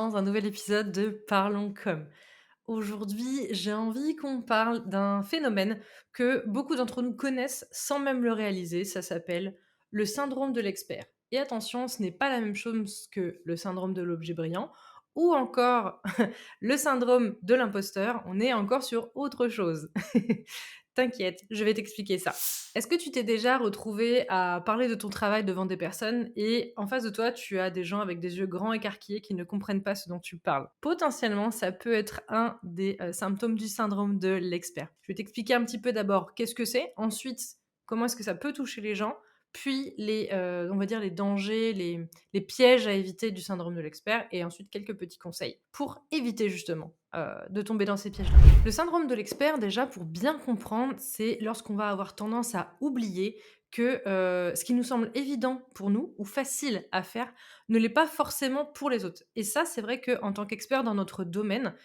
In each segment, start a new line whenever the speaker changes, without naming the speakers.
dans un nouvel épisode de Parlons com. Aujourd'hui, j'ai envie qu'on parle d'un phénomène que beaucoup d'entre nous connaissent sans même le réaliser. Ça s'appelle le syndrome de l'expert. Et attention, ce n'est pas la même chose que le syndrome de l'objet brillant ou encore le syndrome de l'imposteur. On est encore sur autre chose. T'inquiète, je vais t'expliquer ça. Est-ce que tu t'es déjà retrouvé à parler de ton travail devant des personnes et en face de toi, tu as des gens avec des yeux grands écarquillés qui ne comprennent pas ce dont tu parles? Potentiellement, ça peut être un des symptômes du syndrome de l'expert. Je vais t'expliquer un petit peu d'abord qu'est-ce que c'est, ensuite comment est-ce que ça peut toucher les gens, puis on va dire les dangers, les pièges à éviter du syndrome de l'expert et ensuite quelques petits conseils pour éviter justement de tomber dans ces pièges-là. Le syndrome de l'expert, déjà, pour bien comprendre, c'est lorsqu'on va avoir tendance à oublier que ce qui nous semble évident pour nous ou facile à faire ne l'est pas forcément pour les autres. Et ça, c'est vrai qu'en tant qu'expert dans notre domaine,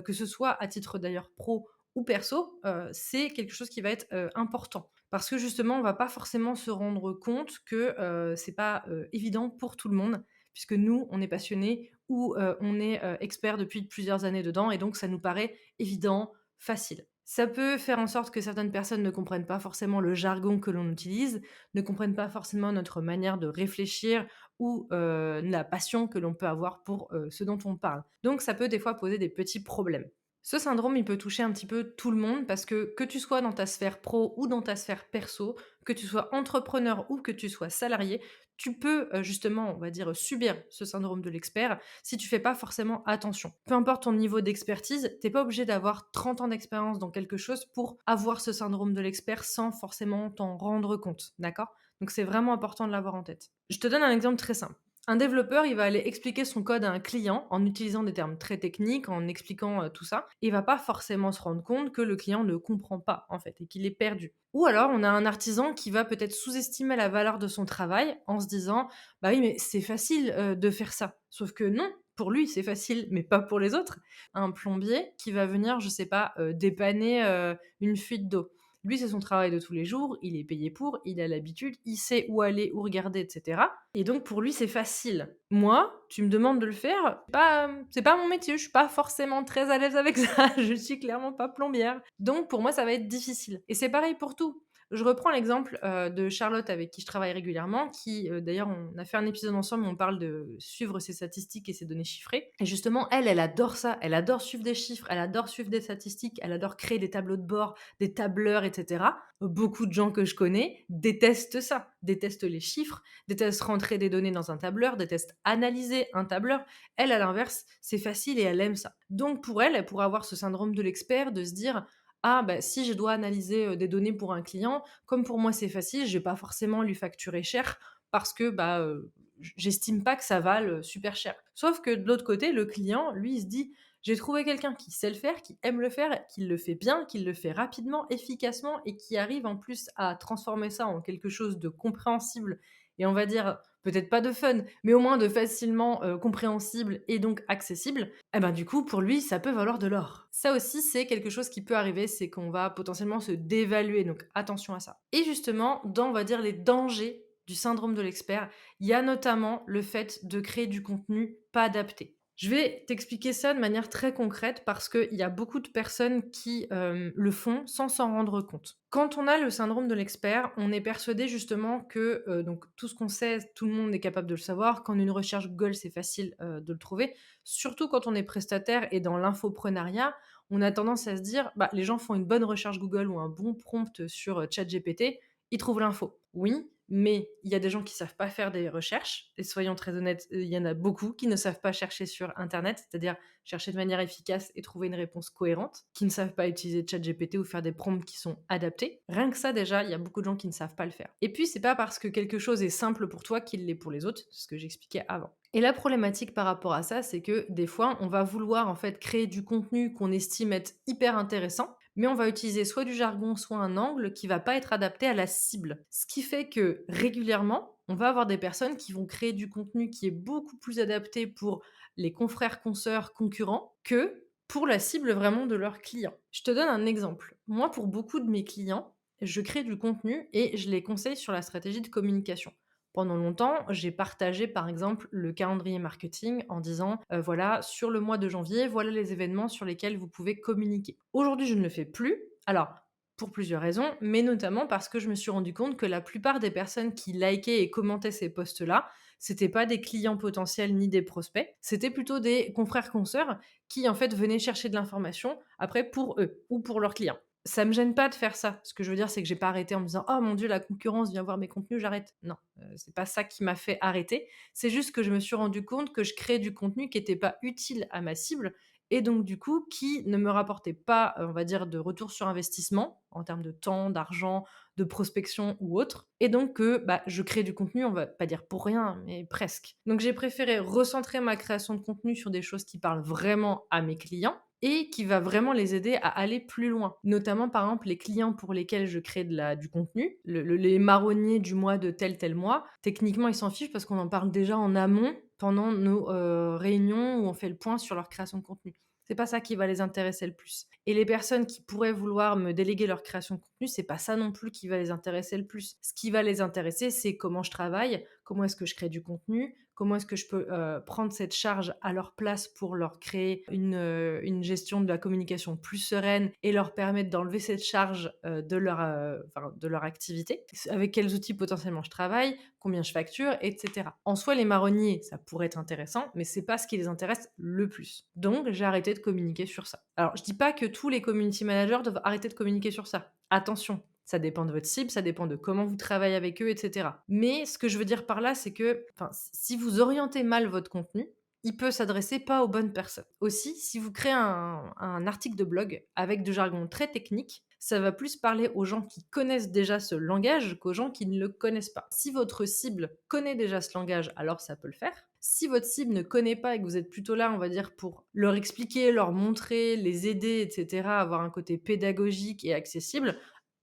que ce soit à titre d'ailleurs pro ou perso, c'est quelque chose qui va être important. Parce que justement, on va pas forcément se rendre compte que c'est pas évident pour tout le monde, puisque nous, on est passionnés ou on est expert depuis plusieurs années dedans, et donc ça nous paraît évident, facile. Ça peut faire en sorte que certaines personnes ne comprennent pas forcément le jargon que l'on utilise, ne comprennent pas forcément notre manière de réfléchir ou la passion que l'on peut avoir pour ce dont on parle. Donc ça peut des fois poser des petits problèmes. Ce syndrome, il peut toucher un petit peu tout le monde parce que tu sois dans ta sphère pro ou dans ta sphère perso, que tu sois entrepreneur ou que tu sois salarié, tu peux justement, on va dire, subir ce syndrome de l'expert si tu fais pas forcément attention. Peu importe ton niveau d'expertise, t'es pas obligé d'avoir 30 ans d'expérience dans quelque chose pour avoir ce syndrome de l'expert sans forcément t'en rendre compte, d'accord? Donc c'est vraiment important de l'avoir en tête. Je te donne un exemple très simple. Un développeur, il va aller expliquer son code à un client en utilisant des termes très techniques, en expliquant tout ça. Il va pas forcément se rendre compte que le client ne comprend pas, en fait, et qu'il est perdu. Ou alors, on a un artisan qui va peut-être sous-estimer la valeur de son travail en se disant: bah oui, mais c'est facile de faire ça. Sauf que non, pour lui, c'est facile, mais pas pour les autres. Un plombier qui va venir, je sais pas, dépanner une fuite d'eau. Lui, c'est son travail de tous les jours, il est payé pour, il a l'habitude, il sait où aller, où regarder, etc. Et donc pour lui, c'est facile. Moi, tu me demandes de le faire, c'est pas mon métier, je suis pas forcément très à l'aise avec ça, je suis clairement pas plombière. Donc pour moi, ça va être difficile. Et c'est pareil pour tout. Je reprends l'exemple de Charlotte avec qui je travaille régulièrement, qui d'ailleurs on a fait un épisode ensemble où on parle de suivre ses statistiques et ses données chiffrées. Et justement, elle adore ça, elle adore suivre des chiffres, elle adore suivre des statistiques, elle adore créer des tableaux de bord, des tableurs, etc. Beaucoup de gens que je connais détestent ça, détestent les chiffres, détestent rentrer des données dans un tableur, détestent analyser un tableur. Elle, à l'inverse, c'est facile et elle aime ça. Donc pour elle, elle pourrait avoir ce syndrome de l'expert, de se dire: ah bah si je dois analyser des données pour un client, comme pour moi c'est facile, je vais pas forcément lui facturer cher parce que j'estime pas que ça vale super cher. Sauf que de l'autre côté, le client, lui, il se dit: j'ai trouvé quelqu'un qui sait le faire, qui aime le faire, qui le fait bien, qui le fait rapidement, efficacement et qui arrive en plus à transformer ça en quelque chose de compréhensible et on va dire peut-être pas de fun, mais au moins de facilement compréhensible et donc accessible. Et ben du coup, pour lui, ça peut valoir de l'or. Ça aussi, c'est quelque chose qui peut arriver, c'est qu'on va potentiellement se dévaluer, donc attention à ça. Et justement, dans, on va dire, les dangers du syndrome de l'expert, il y a notamment le fait de créer du contenu pas adapté. Je vais t'expliquer ça de manière très concrète parce qu'il y a beaucoup de personnes qui le font sans s'en rendre compte. Quand on a le syndrome de l'expert, on est persuadé justement que donc tout ce qu'on sait, tout le monde est capable de le savoir. Qu'en une recherche Google, c'est facile de le trouver. Surtout quand on est prestataire et dans l'infoprenariat, on a tendance à se dire bah, les gens font une bonne recherche Google ou un bon prompt sur ChatGPT, ils trouvent l'info. Oui, mais il y a des gens qui savent pas faire des recherches et soyons très honnêtes, il y en a beaucoup qui ne savent pas chercher sur internet, c'est-à-dire chercher de manière efficace et trouver une réponse cohérente, qui ne savent pas utiliser ChatGPT ou faire des prompts qui sont adaptés. Rien que ça déjà, il y a beaucoup de gens qui ne savent pas le faire. Et puis c'est pas parce que quelque chose est simple pour toi qu'il l'est pour les autres, c'est ce que j'expliquais avant. Et la problématique par rapport à ça, c'est que des fois, on va vouloir en fait créer du contenu qu'on estime être hyper intéressant, mais on va utiliser soit du jargon, soit un angle qui va pas être adapté à la cible. Ce qui fait que régulièrement, on va avoir des personnes qui vont créer du contenu qui est beaucoup plus adapté pour les confrères, consoeurs, concurrents que pour la cible vraiment de leurs clients. Je te donne un exemple. Moi, pour beaucoup de mes clients, je crée du contenu et je les conseille sur la stratégie de communication. Pendant longtemps, j'ai partagé par exemple le calendrier marketing en disant, voilà, sur le mois de janvier, voilà les événements sur lesquels vous pouvez communiquer. Aujourd'hui, je ne le fais plus. Alors, pour plusieurs raisons, mais notamment parce que je me suis rendu compte que la plupart des personnes qui likaient et commentaient ces posts-là, c'était pas des clients potentiels ni des prospects, c'était plutôt des confrères consoeurs qui en fait venaient chercher de l'information après pour eux ou pour leurs clients. Ça me gêne pas de faire ça. Ce que je veux dire, c'est que j'ai pas arrêté en me disant: «Oh mon Dieu, la concurrence vient voir mes contenus, j'arrête». Non, c'est pas ça qui m'a fait arrêter. C'est juste que je me suis rendu compte que je créais du contenu qui était pas utile à ma cible et donc du coup, qui ne me rapportait pas, on va dire, de retour sur investissement, en termes de temps, d'argent, de prospection ou autre et donc bah, je crée du contenu, on va pas dire pour rien, mais presque. Donc j'ai préféré recentrer ma création de contenu sur des choses qui parlent vraiment à mes clients et qui va vraiment les aider à aller plus loin. Notamment, par exemple, les clients pour lesquels je crée du contenu, les marronniers du mois de tel mois, techniquement, ils s'en fichent parce qu'on en parle déjà en amont pendant nos réunions où on fait le point sur leur création de contenu. C'est pas ça qui va les intéresser le plus. Et les personnes qui pourraient vouloir me déléguer leur création de contenu, c'est pas ça non plus qui va les intéresser le plus. Ce qui va les intéresser, c'est comment je travaille, comment est-ce que je crée du contenu, comment est-ce que je peux prendre cette charge à leur place pour leur créer une gestion de la communication plus sereine et leur permettre d'enlever cette charge de leur activité. Avec quels outils potentiellement je travaille, combien je facture, etc. En soi, les marronniers, ça pourrait être intéressant, mais c'est pas ce qui les intéresse le plus. Donc, j'ai arrêté de communiquer sur ça. Alors, je dis pas que tous les community managers doivent arrêter de communiquer sur ça. Attention, ça dépend de votre cible, ça dépend de comment vous travaillez avec eux, etc. Mais ce que je veux dire par là, c'est que si vous orientez mal votre contenu, il peut s'adresser pas aux bonnes personnes. Aussi, si vous créez un article de blog avec du jargon très technique, ça va plus parler aux gens qui connaissent déjà ce langage qu'aux gens qui ne le connaissent pas. Si votre cible connaît déjà ce langage, alors ça peut le faire. Si votre cible ne connaît pas et que vous êtes plutôt là, on va dire, pour leur expliquer, leur montrer, les aider, etc., avoir un côté pédagogique et accessible,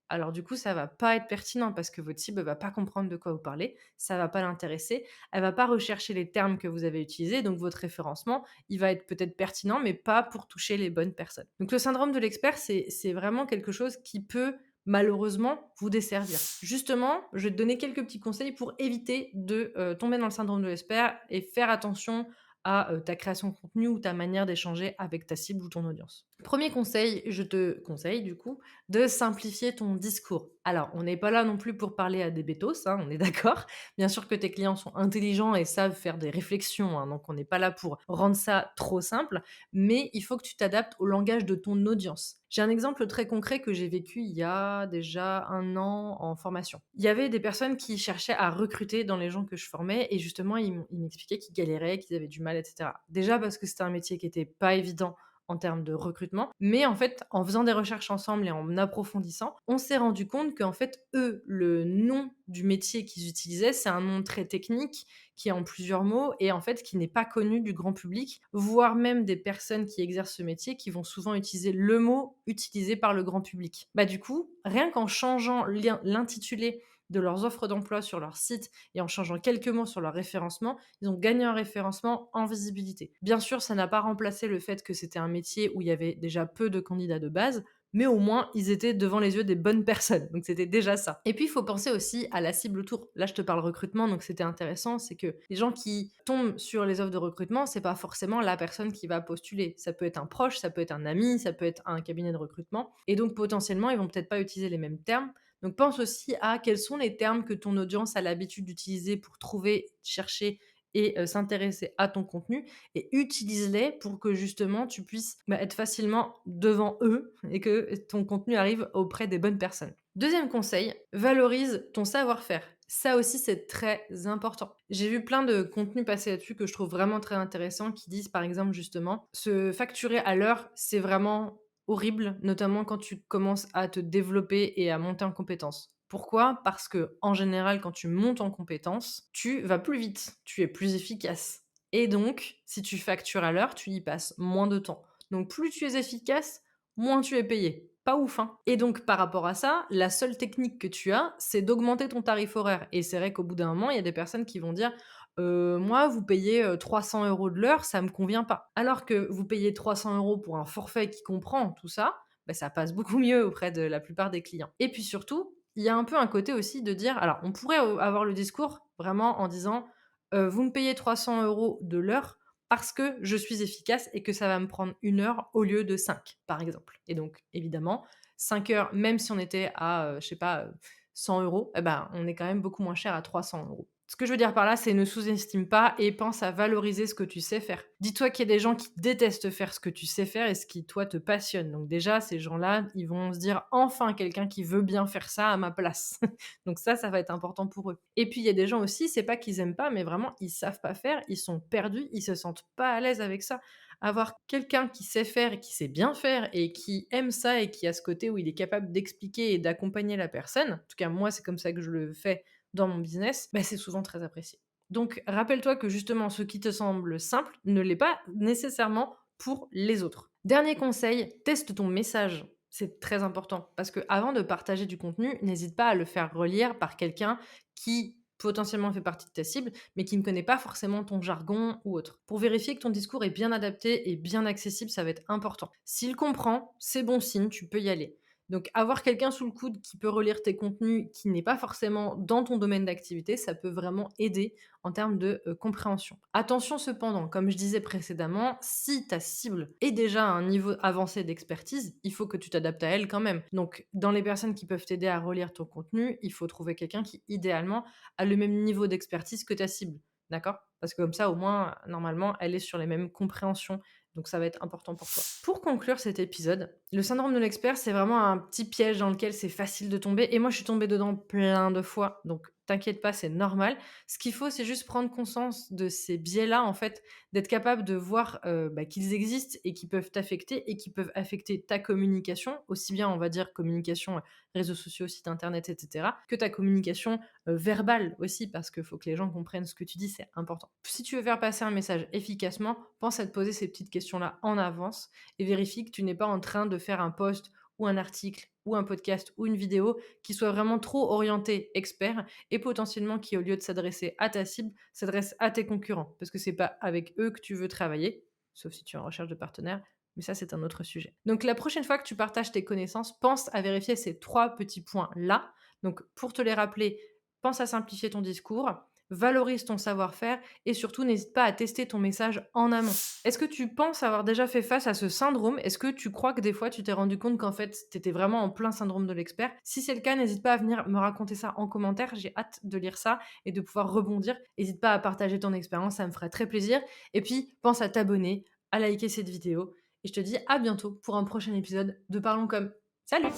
alors du coup, ça va pas être pertinent parce que votre cible va pas comprendre de quoi vous parlez, ça va pas l'intéresser, elle va pas rechercher les termes que vous avez utilisés, donc votre référencement, il va être peut-être pertinent, mais pas pour toucher les bonnes personnes. Donc le syndrome de l'expert, c'est vraiment quelque chose qui peut malheureusement vous desservir. Justement, je vais te donner quelques petits conseils pour éviter de tomber dans le syndrome de l'expert et faire attention à ta création de contenu ou ta manière d'échanger avec ta cible ou ton audience. Premier conseil, je te conseille du coup de simplifier ton discours. Alors, on n'est pas là non plus pour parler à des bétos, hein, on est d'accord. Bien sûr que tes clients sont intelligents et savent faire des réflexions, hein, donc on n'est pas là pour rendre ça trop simple, mais il faut que tu t'adaptes au langage de ton audience. J'ai un exemple très concret que j'ai vécu il y a déjà 1 an en formation. Il y avait des personnes qui cherchaient à recruter dans les gens que je formais et justement, ils m'expliquaient qu'ils galéraient, qu'ils avaient du mal, etc. Déjà parce que c'était un métier qui était pas évident en termes de recrutement. Mais en fait, en faisant des recherches ensemble et en approfondissant, on s'est rendu compte qu'en fait, eux, le nom du métier qu'ils utilisaient, c'est un nom très technique qui est en plusieurs mots et en fait qui n'est pas connu du grand public, voire même des personnes qui exercent ce métier qui vont souvent utiliser le mot utilisé par le grand public. Bah du coup, rien qu'en changeant l'intitulé de leurs offres d'emploi sur leur site et en changeant quelques mots sur leur référencement, ils ont gagné en référencement, en visibilité. Bien sûr, ça n'a pas remplacé le fait que c'était un métier où il y avait déjà peu de candidats de base, mais au moins, ils étaient devant les yeux des bonnes personnes. Donc c'était déjà ça. Et puis, il faut penser aussi à la cible autour. Là, je te parle recrutement, donc c'était intéressant, c'est que les gens qui tombent sur les offres de recrutement, c'est pas forcément la personne qui va postuler. Ça peut être un proche, ça peut être un ami, ça peut être un cabinet de recrutement. Et donc, potentiellement, ils vont peut-être pas utiliser les mêmes termes. Donc pense aussi à quels sont les termes que ton audience a l'habitude d'utiliser pour trouver, chercher et s'intéresser à ton contenu et utilise-les pour que justement tu puisses, être facilement devant eux et que ton contenu arrive auprès des bonnes personnes. Deuxième conseil, valorise ton savoir-faire. Ça aussi, c'est très important. J'ai vu plein de contenus passer là-dessus que je trouve vraiment très intéressants qui disent par exemple justement, se facturer à l'heure, c'est vraiment horrible, notamment quand tu commences à te développer et à monter en compétences. Pourquoi? Parce que en général, quand tu montes en compétences, tu vas plus vite, tu es plus efficace. Et donc, si tu factures à l'heure, tu y passes moins de temps. Donc, plus tu es efficace, moins tu es payé. Pas ouf, hein? Et donc, par rapport à ça, la seule technique que tu as, c'est d'augmenter ton tarif horaire. Et c'est vrai qu'au bout d'un moment, il y a des personnes qui vont dire moi, vous payez 300 € de l'heure, ça me convient pas. Alors que vous payez 300 € pour un forfait qui comprend tout ça, bah, ça passe beaucoup mieux auprès de la plupart des clients. Et puis surtout, il y a un peu un côté aussi de dire alors on pourrait, avoir le discours vraiment en disant, «Vous me payez 300 € de l'heure parce que je suis efficace et que ça va me prendre 1 heure au lieu de 5 par exemple. Et donc évidemment, 5 heures, même si on était à, je sais pas, 100 € et ben, on est quand même beaucoup moins cher à 300 €. Ce que je veux dire par là, c'est ne sous-estime pas et pense à valoriser ce que tu sais faire. Dis-toi qu'il y a des gens qui détestent faire ce que tu sais faire et ce qui, toi, te passionne. Donc déjà, ces gens-là, ils vont se dire: «Enfin quelqu'un qui veut bien faire ça à ma place». Donc ça va être important pour eux. Et puis il y a des gens aussi, c'est pas qu'ils aiment pas, mais vraiment ils savent pas faire, ils sont perdus, ils se sentent pas à l'aise avec ça. Avoir quelqu'un qui sait faire et qui sait bien faire et qui aime ça et qui a ce côté où il est capable d'expliquer et d'accompagner la personne, en tout cas moi c'est comme ça que je le fais dans mon business, bah, c'est souvent très apprécié. Donc rappelle-toi que justement ce qui te semble simple ne l'est pas nécessairement pour les autres. Dernier conseil, teste ton message. C'est très important parce que avant de partager du contenu, n'hésite pas à le faire relire par quelqu'un qui potentiellement fait partie de ta cible, mais qui ne connaît pas forcément ton jargon ou autre. Pour vérifier que ton discours est bien adapté et bien accessible, ça va être important. S'il comprend, c'est bon signe, tu peux y aller. Donc avoir quelqu'un sous le coude qui peut relire tes contenus, qui n'est pas forcément dans ton domaine d'activité, ça peut vraiment aider en termes de, compréhension. Attention cependant, comme je disais précédemment, si ta cible est déjà à un niveau avancé d'expertise, il faut que tu t'adaptes à elle quand même. Donc dans les personnes qui peuvent t'aider à relire ton contenu, il faut trouver quelqu'un qui idéalement a le même niveau d'expertise que ta cible. D'accord? Parce que comme ça, au moins, normalement, elle est sur les mêmes compréhensions. Donc ça va être important pour toi. Pour conclure cet épisode, le syndrome de l'expert, c'est vraiment un petit piège dans lequel c'est facile de tomber. Et moi, je suis tombée dedans plein de fois. Donc t'inquiète pas, c'est normal. Ce qu'il faut, c'est juste prendre conscience de ces biais-là, en fait, d'être capable de voir qu'ils existent et qui peuvent t'affecter et qui peuvent affecter ta communication, aussi bien, on va dire, communication, réseaux sociaux, site internet, etc., que ta communication verbale aussi, parce qu'il faut que les gens comprennent ce que tu dis, c'est important. Si tu veux faire passer un message efficacement, pense à te poser ces petites questions-là en avance et vérifie que tu n'es pas en train de faire un post ou un article ou un podcast ou une vidéo qui soit vraiment trop orienté expert et potentiellement qui, au lieu de s'adresser à ta cible, s'adresse à tes concurrents. Parce que c'est pas avec eux que tu veux travailler, sauf si tu es en recherche de partenaires, mais ça, c'est un autre sujet. Donc la prochaine fois que tu partages tes connaissances, pense à vérifier ces 3 petits points-là. Donc pour te les rappeler, pense à simplifier ton discours, valorise ton savoir-faire et surtout n'hésite pas à tester ton message en amont. Est-ce que tu penses avoir déjà fait face à ce syndrome? Est-ce que tu crois que des fois tu t'es rendu compte qu'en fait tu étais vraiment en plein syndrome de l'expert? Si c'est le cas, n'hésite pas à venir me raconter ça en commentaire, j'ai hâte de lire ça et de pouvoir rebondir. N'hésite pas à partager ton expérience, ça me ferait très plaisir. Et puis pense à t'abonner, à liker cette vidéo et je te dis à bientôt pour un prochain épisode de Parlons comme. Salut!